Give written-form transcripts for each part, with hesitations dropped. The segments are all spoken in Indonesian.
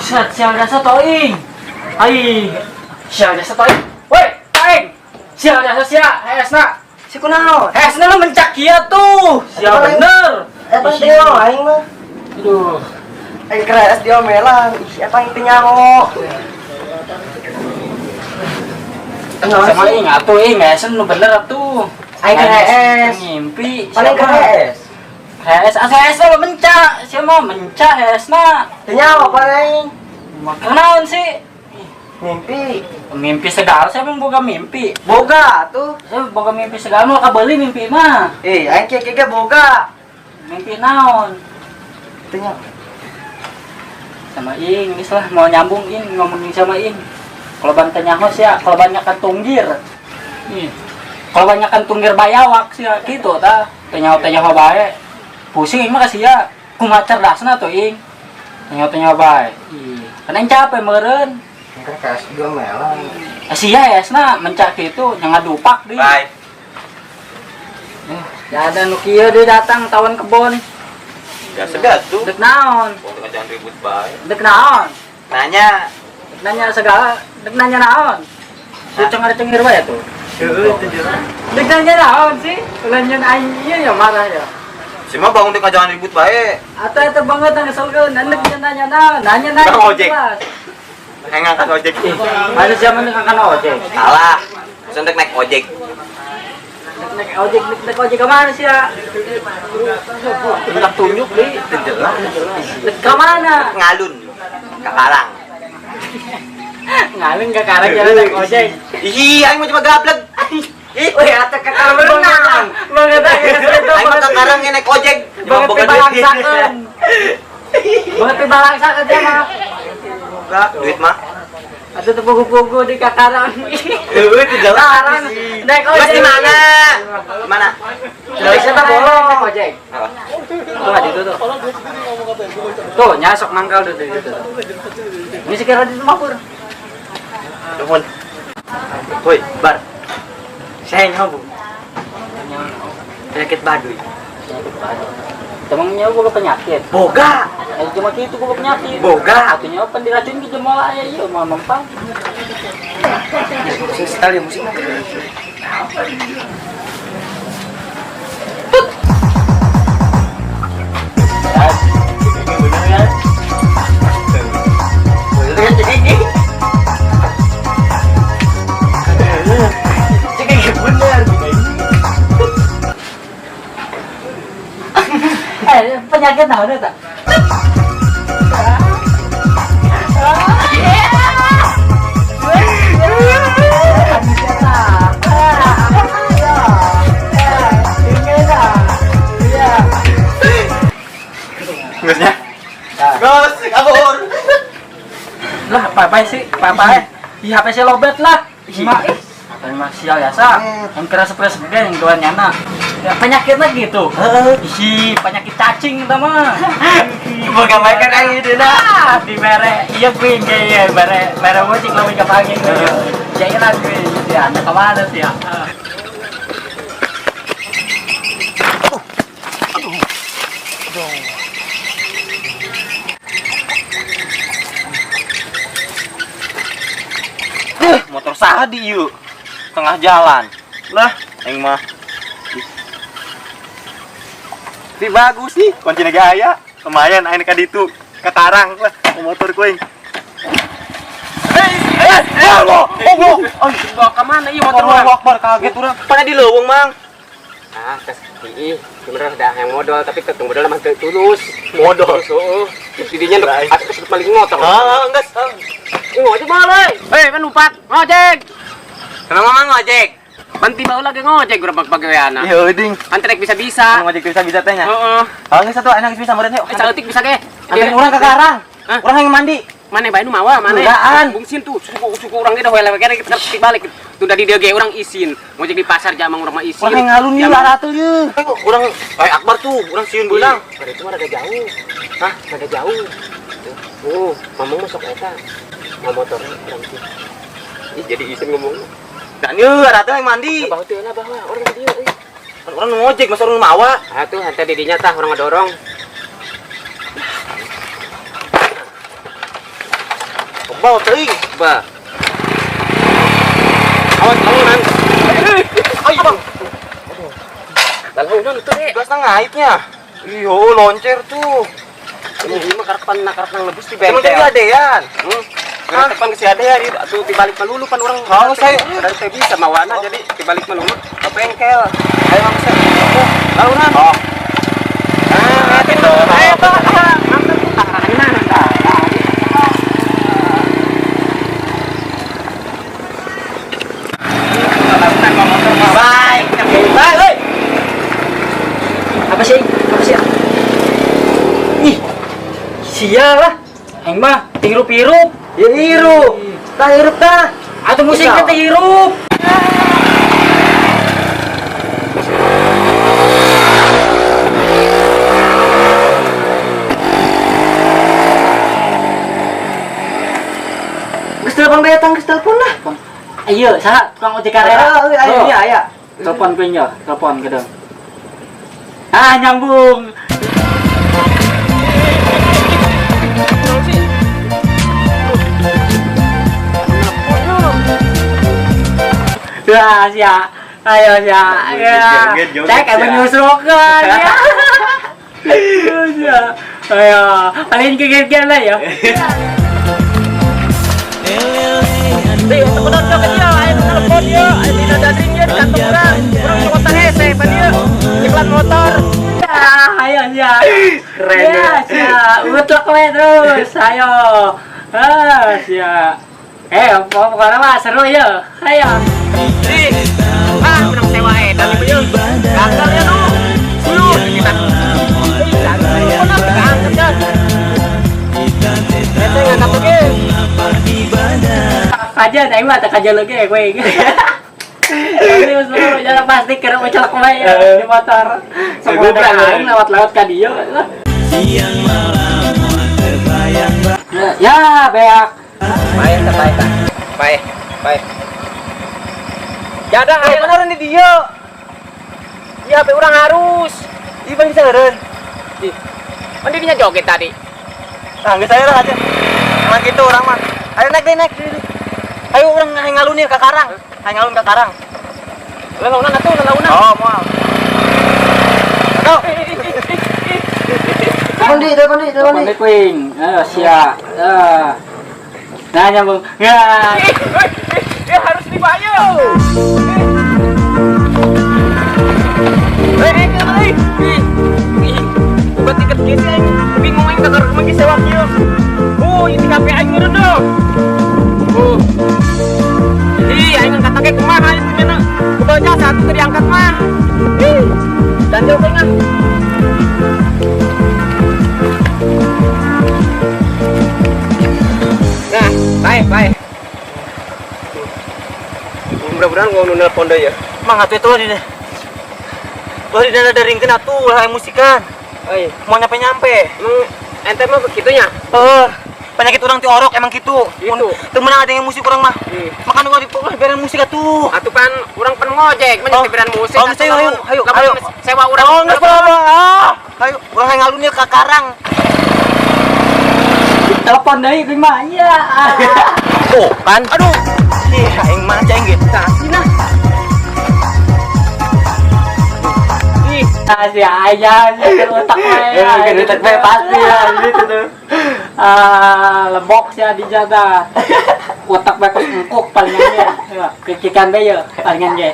Sial jasa toing. Ai, sial jasa toing. Woi, toing. Sial jasa sia, hesna. Si kunaon? Hesna lu mencak kieu tuh. Sial bener. Eta dia aing mah. Aduh. Aing keras dia melang. Ih, apa yang nyaho? Sama ing atuh ing hesen nu bener atuh. Aing keras. Ngimpi. Paling keras. Hes, asa lu mencak. Sia mah mencak hesna. Teu nyaho paling. Makanan sih. Mimpi. Mimpi segala saya emang boga mimpi. Boga tuh. Saya boga mimpi segala mau kabeli mimpi mah. Aing keke boga. Mimpi naon? Teu nyaho. Sama ing, ini salah mau nyambung ing ngomongin sama ing. Kalau bantanya hos ya, kalau banyakan tunggir. Ih. Kalau banyakan tunggir bayawak sih ya, gitu ta. Tanya-tanya bae. Pusing ing mah kasih ya. Kumaha cerdasna tuh ing. Tanya-tanya bae. Ih, kan aing capek meureun. Kan keras dia melang. Sia esna mencak kitu nya ngadupak deui. Bye. Ya ada nu kieu deui datang tawan kebon. Ya segat tuh. Dek naon? Pokoknya jangan ribut baik. Dek naon? Nanya. Dek nanya segala, dek nanya naon? Tuh cengar-cengir wae tuh. Heeh, itu jelas. Dek nanya naon sih? Ulanjun aing ieu ya marah ya. Si mah bangun teh jangan ribut baik. Atuh eta banget ngeselkeun, andek dia nanya naon? Nanya Bang ojek. jelas. Hang angkat ojek. Ada zaman dengan kan ojek. Salah. Sentek naik ojek. Nek ojek ke mana sih ya? Hendak tunjuk deui. Itu jelas. Dek ke mana? Ngalun. Ke Karang. Ngalung ke karang jalan naik ojek. Ih, aing mau coba gablek. Ih, Wih, atuh ke Karang berenang. Banget aja aing mau ke Karang naik ojek. banget boga balangsakeun. Banget balangsakeun dia mah. Enggak, duit mah. Atuh teu pugu-pugu di kakarang. Itu jelas. Karang naik Mas ojek. di mana? Mana? Dari siapa bolong naik ojek? Tuh ada itu tuh. Tuh nyasok mangkal tuh gitu. Ini sekira di rumah pur. Telepon. Woi, Bar. Saya nyaho. Penyakit baduy. Temennya gua penyakit. Boga. Cuma gitu gua penyakit. Boga. Artinya apa diracun gitu malah ya iya mau mempang. Musik sekali musik. Penyakit naon eta? Gusnya. Gus, kabur. Lah, apa sih? Apa? Di HP saya lobet lah. Mak, apa sial ya sa? Yang keras stres gede yang doan nyana. Ya penyakitnya gitu. Ih, penyakit cacing itu mah. Boga makan aing deuna. Di mere, iya gue kayak mere musik lo ke pagi. Jadi lah gue ya, anda kemana sih ya? Motor saha di ieu? Tengah jalan. Lah, aing mah. Tapi bagus nih, kunci gaya. Lumayan aing ka ditu. Ka Karang lah, motor kuing. Allah. Bawa kemana iya motor Allahu Akbar, kaget urang. Pada di leuweung, Mang. Ah, tes ih, bener dah yang modal tapi ketemu modal mah tulus. Modal. So, jadinya untuk atas paling motor. Enggak. Ngojek balik. Hei, numpak ngojek. Kenapa Mang ngojek? Banti bae lagi ngojek urang pagaweana. Iya, ding. Antrek bisa-bisa. Ngojek bisa teh nya. Heeh. Geus satu anak bisa meureun yuk. Caletik bisa ge. Anterin urang ka Karang. Hah? Urang yang mandi. Mana bae nu mawa, mana? Enggak. Bungsin tuh, suku urang ge dah we kere kita balik. Tuh dari dia ge urang isin. Ngojek di pasar jamang urang mah isin. Urang yang ngalun ieu lah atuh ieu. Urang kayak Akbar tuh, urang sieun beulang. Pada itu mah rada jauh. Hah, rada jauh. Oh, mamang masuk eta. Mau motornya urang tuh. Ih, jadi isin ngomong. Dan ieu ada teh yang mandi. Bawa teu lah bawa orang dia euy. Urang ngojek masa urang mawa. Ah tuh hantar didinya tah orang ngadorong. bawa teuing. Bah. Awas lalunan. Ayo, Bang. Lalunan tuh, Dek. Gas nang ngaitnya. Iyo, loncer tuh. Ini mah karpan lebus di Emang bengkel. tadi adean. Karpan ke si ada ya, atuh dibalik melulu kan orang. Kalau saya dari teh bisa mawana jadi dibalik melulu ke bengkel. ayo Mang Sep. Lalunan. Oh. Ngatin dong. Ayo, Pak. Bye. Bye, oi. Apa sih? Ih, sialah. Aing mah hirup-hirup. Ya hirup. Tah hirup tah. Atau musiknya teh hirup. Geus telepon datang, geus telepon lah. Ayo, saha tukang ojek karera. Ayo, iya, aya. Telepon kuing ya, telepon gedeng. Ah, nyambung. Ya, sia. Ayo, sia. Ya. Joget, Cek kayak sia. menyusukan ya. Ya. Ayo, paling kegir-gir lah ya. Telepon dia ke dia, ayo telepon dia, ayo tidak dadring dia di kantong orang kota hese, pan dia, iklan motor. Ya, ayo ya, keren ya, sia, utlek we terus, ayo, sia, pokoknya mah seru ya, ayo. Menang sewa edan ibu ya, gagal ya nu, dulu kita, angkat ya. Kita nggak dapat aja tadi mah tak aja lagi gue. Ini usul jalan plastik kira ucap kue di motor. Semua orang lewat-lewat ke dia. Siang malam terbayang. Ya, beak. Baik, baik. Baik, baik. Jada ayo beneran di dia. Ya, HP orang harus. Ih, Bang diseureun. Mandi dinya joget tadi. Nah, geus saya aja. Emang gitu orang mah. Ayo naik. Ayo orang ngalunir ke karang. Ayo ngalun ke karang. Lalunan atuh, lalunan. Oh, moal. Aduh. Telepon di. Kuing. Sia. Nah, nyambung. Ya. Dia harus dibayar. Buat tiket gini aing bingung aing kakar kemana sewa kieu. Ini HP aing ngeureun dong. Ih, aing angkat ke kumaha ieu dimana? Kubalnya satu teu diangkat mah. Dan jauh keuing. Nah, baik. Mudah-mudahan gua nu nelpon deui ya. Mang atuh itu di deh. Di dana daringkeun atuh lah musikan. Oi, Mau nyampe. emang ente mah begitunya? Penyakit orang ti orok emang gitu. Gitu. Teu meunang ada yang musik orang mah. Makan gua dipukul beran musik atuh. Atuh kan orang pen ngojek, mah Oh. hiburan musik. Oh, mesti, ayo. Sewa urang. Oh, geus apa? Ayo, urang ngalunir ka karang. Telepon deui kuing mah. Ya. Oh, kan? Aduh. Ih, aing mah aing gitu. Kasih Sia aja otak we. Otak we pasti ya gitu tuh. Lembok sia dijaga. Otak we kos engkuk palingan ya. Kikikan we ya palingan ge.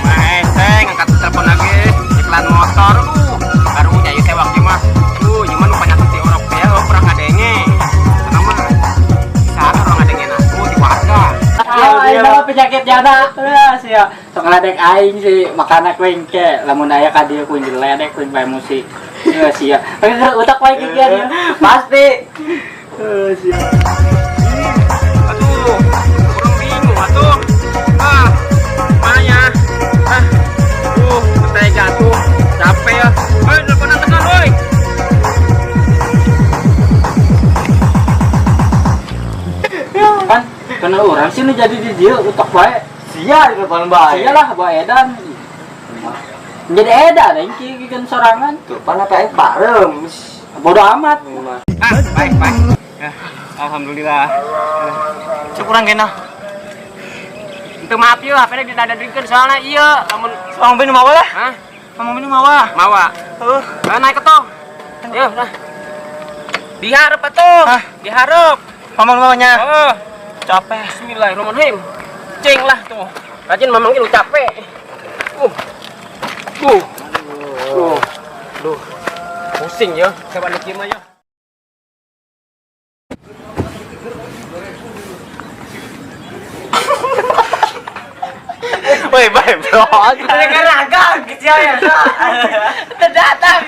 Main, angkat telepon lagi. Iklan motor baru nya ieu sewa kieu mah. Ieu mah nu penyakit ti orok ya, urang ngadenge. Karena mah sana urang ngadenge aku di warga. Ayo bawa penyakit jana. Sia. Sok ngadek aing sih makana kuing ke lamun aya ka dieu kuing diledek kuing bae musik. Sia. Utak wae kikian pasti. Sia. Aduh, kurang bingung atuh. Maya. Bentai jatuh. Capek ya. Teleponan tekan, woi. Kan karena orang sih nu jadi di dieu utak wae. Sia di depan bae. Iyalah bae edan. Jadi edan aing kieu kan sorangan. Tuh, pan apa aing parem. Bodoh amat. Baik. Ya, alhamdulillah. Syukuran kena. Itu maaf ya, HP-nya didadadikeun soalnya iya, lamun Mang minum apa lah? hah? Mang minum apa? Mawa. Naik ke tong. Yo, nah. Diharap atuh. Hah? Diharap. Mang minum apanya? Oh, Capek. bismillahirrahmanirrahim. Cing lah tuh. Rajin memang lu capek. Duh. Pusing ya, coba dikit aja. Woi, bye bro. Agak gitu ya. Terdatang.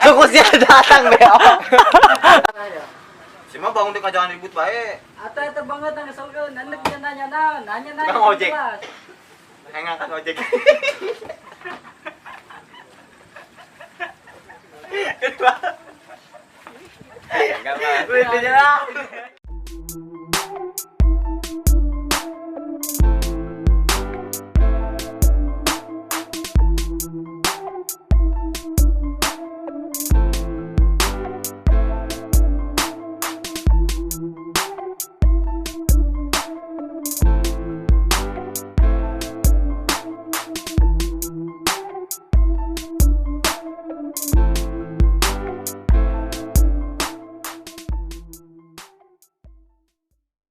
Suku sia datang beo. Si mah bangun di kajangan ribut bae. Ata banget nang keselkeun, anak dia nanya. Bang ojek. Ngangkat ojek. Enggak lah. Wih, dia.